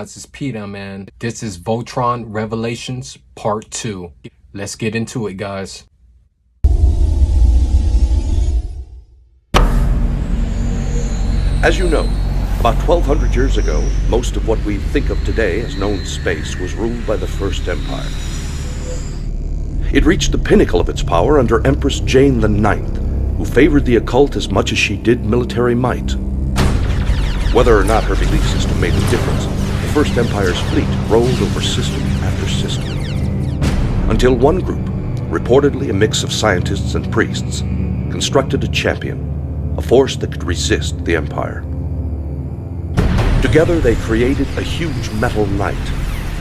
guys? It's Pdam, man. This is Voltron Revelations Part 2. Let's get into it, guys. As you know, about 1,200 years ago, most of what we think of today as known space was ruled by the First Empire. It reached the pinnacle of its power under Empress Jane IX, who favored the occult as much as she did military might. Whether or not her belief system made a difference, the First Empire's fleet rolled over system after system. Until one group, reportedly a mix of scientists and priests, constructed a champion, a force that could resist the Empire. Together they created a huge metal knight,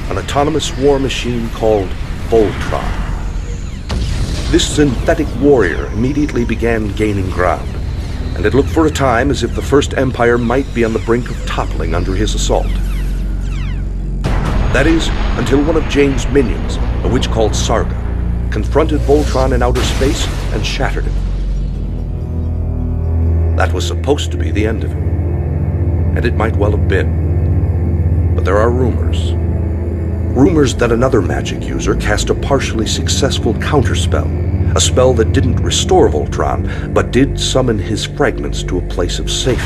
an autonomous war machine called Voltron. This synthetic warrior immediately began gaining ground, and it looked for a time as if the First Empire might be on the brink of toppling under his assault. That is, until one of Jane's minions, a witch called Sarga, confronted Voltron in outer space and shattered him. That was supposed to be the end of him, and it might well have been. But there are rumors. Rumors that another magic user cast a partially successful counterspell, a spell that didn't restore Voltron, but did summon his fragments to a place of safety,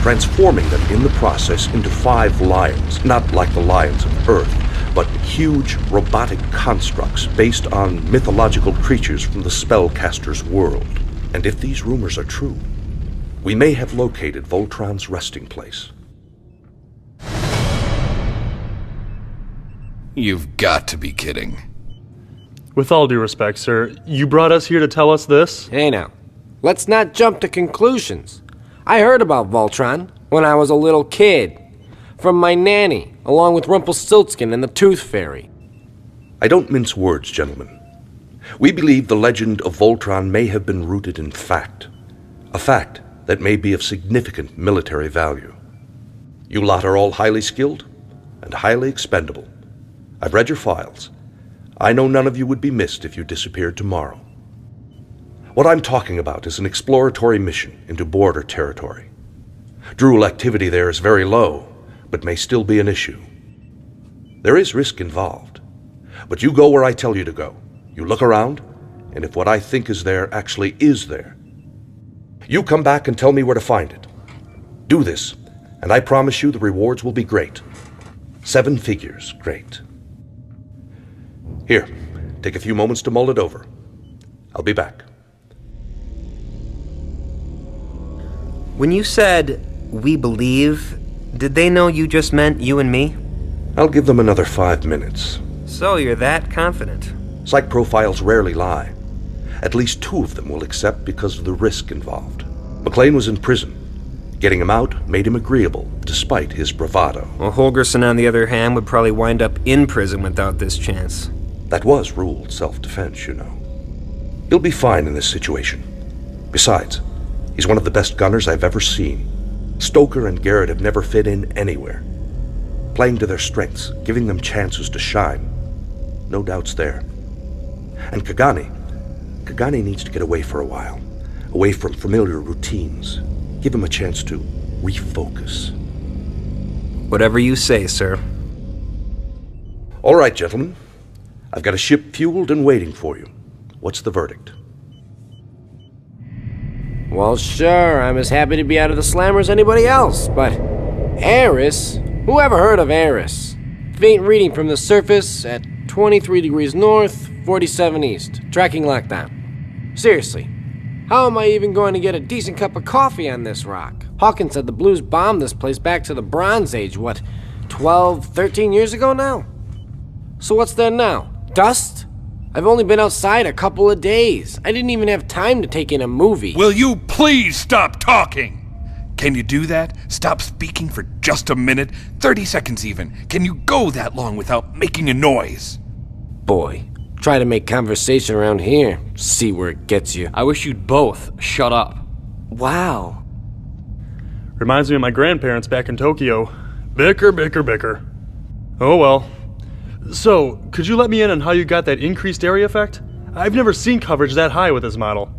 transforming them in the process into 5 lions, not like the lions of Earth, but huge robotic constructs based on mythological creatures from the spellcaster's world. And if these rumors are true, we may have located Voltron's resting place. You've got to be kidding. With all due respect, sir, you brought us here to tell us this? Hey now, let's not jump to conclusions. I heard about Voltron when I was a little kid, from my nanny, along with Rumpelstiltskin and the Tooth Fairy. I don't mince words, gentlemen. We believe the legend of Voltron may have been rooted in fact, a fact that may be of significant military value. You lot are all highly skilled and highly expendable. I've read your files. I know none of you would be missed if you disappeared tomorrow. What I'm talking about is an exploratory mission into border territory. Drool activity there is very low, but may still be an issue. There is risk involved, but you go where I tell you to go. You look around, and if what I think is there actually is there, you come back and tell me where to find it. Do this, and I promise you the rewards will be great. 7 figures, great. Here, take a few moments to mull it over. I'll be back. When you said, "we believe," did they know you just meant you and me? I'll give them another 5 minutes. So you're that confident? Psych profiles rarely lie. At least 2 of them will accept because of the risk involved. McLean was in prison. Getting him out made him agreeable, despite his bravado. Well, Holgerson, on the other hand, would probably wind up in prison without this chance. That was ruled self-defense, you know. He'll be fine in this situation. Besides, he's one of the best gunners I've ever seen. Stoker and Garrett have never fit in anywhere. Playing to their strengths, giving them chances to shine. No doubts there. And Kagani needs to get away for a while. Away from familiar routines. Give him a chance to refocus. Whatever you say, sir. All right, gentlemen. I've got a ship fueled and waiting for you. What's the verdict? Well, sure, I'm as happy to be out of the slammer as anybody else, but Eris? Who ever heard of Eris? Faint reading from the surface at 23 degrees north, 47 east. Tracking lockdown. Seriously, how am I even going to get a decent cup of coffee on this rock? Hawkins said the Blues bombed this place back to the Bronze Age, 12, 13 years ago now? So what's there now? Dust? I've only been outside a couple of days. I didn't even have time to take in a movie. Will you please stop talking? Can you do that? Stop speaking for just a minute? 30 seconds even. Can you go that long without making a noise? Boy, try to make conversation around here. See where it gets you. I wish you'd both shut up. Wow. Reminds me of my grandparents back in Tokyo. Bicker, bicker, bicker. Oh well. So, could you let me in on how you got that increased area effect? I've never seen coverage that high with this model.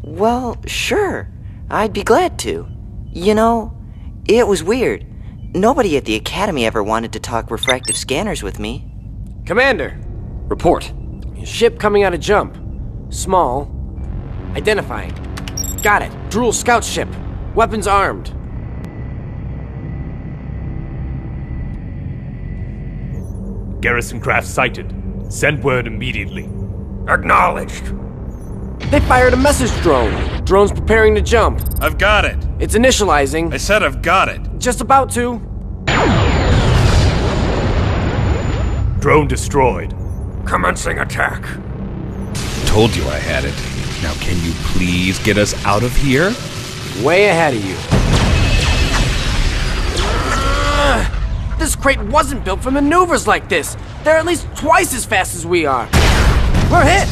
Well, sure. I'd be glad to. You know, it was weird. Nobody at the Academy ever wanted to talk refractive scanners with me. Commander, Report. ship coming out of jump. Small. Identifying. Got it. Drool scout ship. Weapons armed. Garrison craft sighted. Send word immediately. Acknowledged. They fired a message drone. Drone's preparing to jump. I've got it. It's initializing. I said I've got it. Just about to. Drone destroyed. Commencing attack. Told you I had it. Now can you please get us out of here? Way ahead of you. This crate wasn't built for maneuvers like this. They're at least twice as fast as we are. We're hit!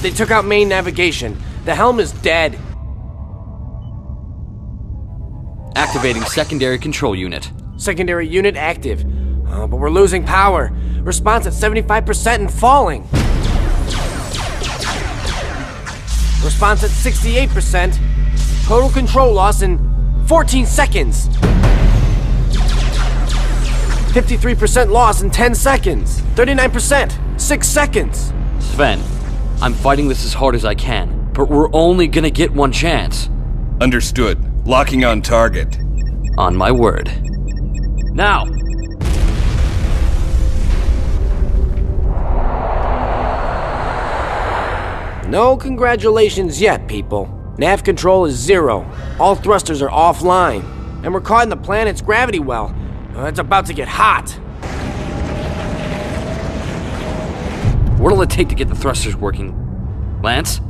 They took out main navigation. The helm is dead. Activating secondary control unit. Secondary unit active. But we're losing power. Response at 75% and falling. Response at 68%. Total control loss in 14 seconds. 53% loss in 10 seconds. 39%, 6 seconds. Sven, I'm fighting this as hard as I can, but we're only gonna get one chance. Understood. Locking on target. On my word. Now! No congratulations yet, people. Nav control is 0. All thrusters are offline. And we're caught in the planet's gravity well. It's about to get hot. What'll it take to get the thrusters working? Lance?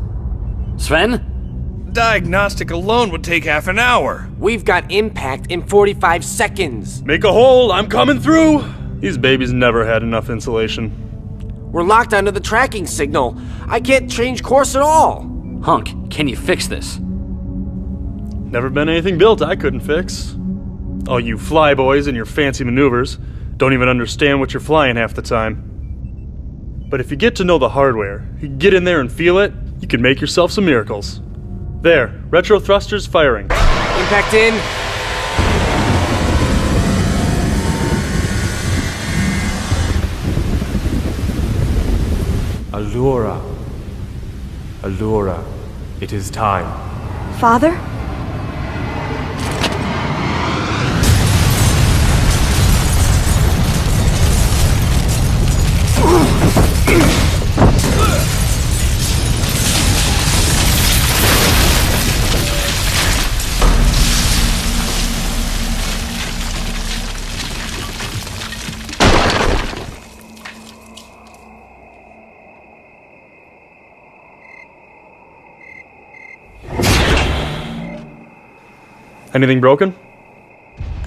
Sven? Diagnostic alone would take half an hour. We've got impact in 45 seconds. Make a hole, I'm coming through! These babies never had enough insulation. We're locked onto the tracking signal. I can't change course at all. Hunk, can you fix this? Never been anything built I couldn't fix. All you flyboys and your fancy maneuvers don't even understand what you're flying half the time. But if you get to know the hardware, you get in there and feel it, you can make yourself some miracles. There, retro thrusters firing. Impact in. Allura. Allura. It is time. Father? Anything broken?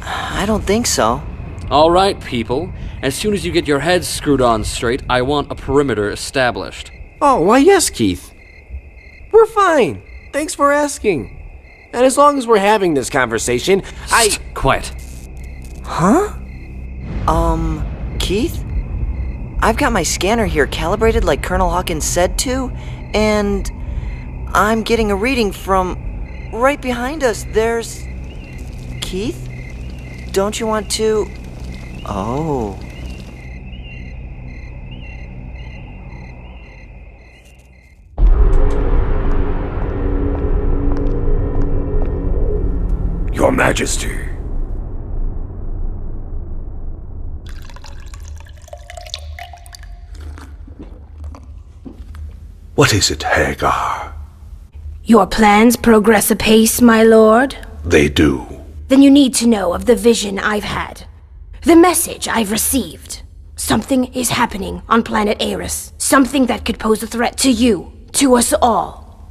I don't think so. Alright, people. As soon as you get your heads screwed on straight, I want a perimeter established. Oh, why yes, Keith. We're fine. Thanks for asking. And as long as we're having this conversation, Quiet. Huh? Keith? I've got my scanner here calibrated like Colonel Hawkins said to, and I'm getting a reading from right behind us. There's... Keith? Don't you want to... Oh... Your Majesty. What is it, Hagar? Your plans progress apace, my lord? They do. Then you need to know of the vision I've had. The message I've received. Something is happening on planet Eris. Something that could pose a threat to you, to us all.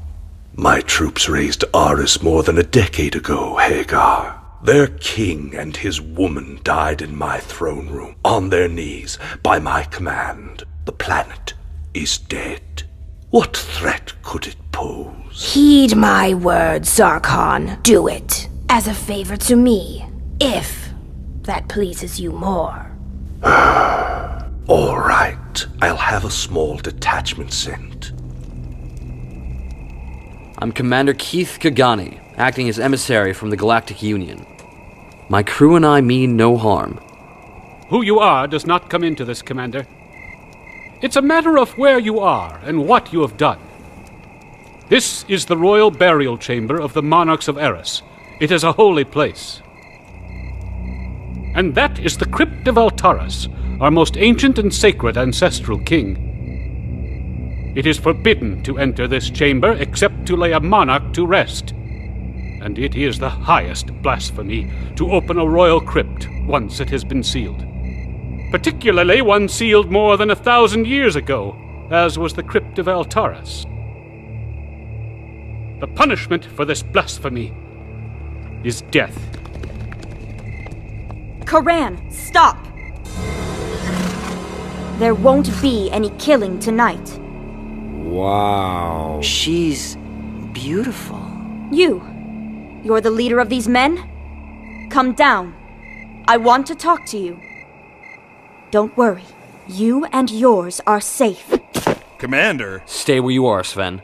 My troops raised Aris more than a decade ago, Hagar. Their king and his woman died in my throne room, on their knees, by my command. The planet is dead. What threat could it pose? Heed my words, Zarkon. Do it. As a favor to me, if that pleases you more. All right. I'll have a small detachment sent. I'm Commander Keith Kagani, acting as emissary from the Galactic Union. My crew and I mean no harm. Who you are does not come into this, Commander. It's a matter of where you are and what you have done. This is the royal burial chamber of the monarchs of Eris. It is a holy place. And that is the Crypt of Altaris, our most ancient and sacred ancestral king. It is forbidden to enter this chamber except to lay a monarch to rest. And it is the highest blasphemy to open a royal crypt once it has been sealed. Particularly one sealed more than 1,000 years ago, as was the Crypt of Altaris. The punishment for this blasphemy is death. Karan, stop! There won't be any killing tonight. Wow. She's beautiful. You're the leader of these men? Come down. I want to talk to you. Don't worry. You and yours are safe. Commander! Stay where you are, Sven.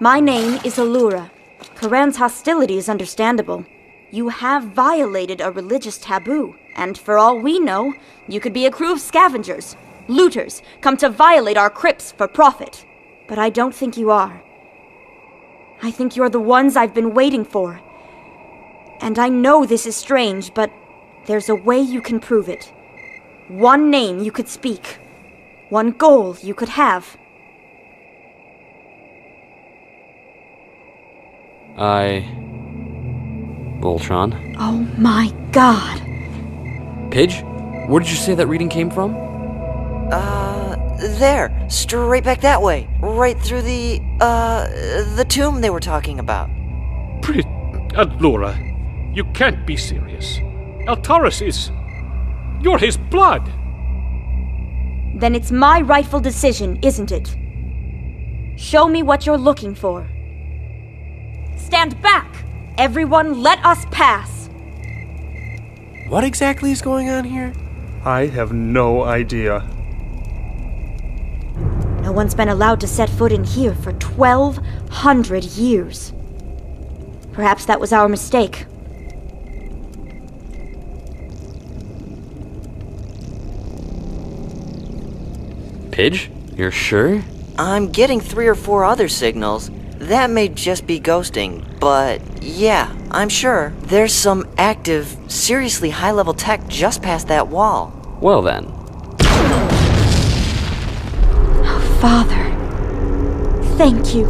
My name is Allura. Karan's hostility is understandable. You have violated a religious taboo, and for all we know, you could be a crew of scavengers, looters, come to violate our crypts for profit. But I don't think you are. I think you're the ones I've been waiting for. And I know this is strange, but there's a way you can prove it. One name you could speak. One goal you could have. Voltron. Oh my god. Pidge, where did you say that reading came from? There. Straight back that way. Right through the tomb they were talking about. Allura, you can't be serious. Altaris is... You're his blood! Then it's my rightful decision, isn't it? Show me what you're looking for. Stand back! Everyone, let us pass! What exactly is going on here? I have no idea. No one's been allowed to set foot in here for 1,200 years. Perhaps that was our mistake. Pidge? You're sure? I'm getting 3 or 4 other signals. That may just be ghosting, but yeah, I'm sure. There's some active, seriously high-level tech just past that wall. Well then. Father, thank you.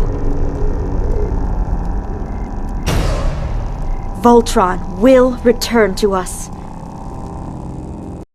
Voltron will return to us.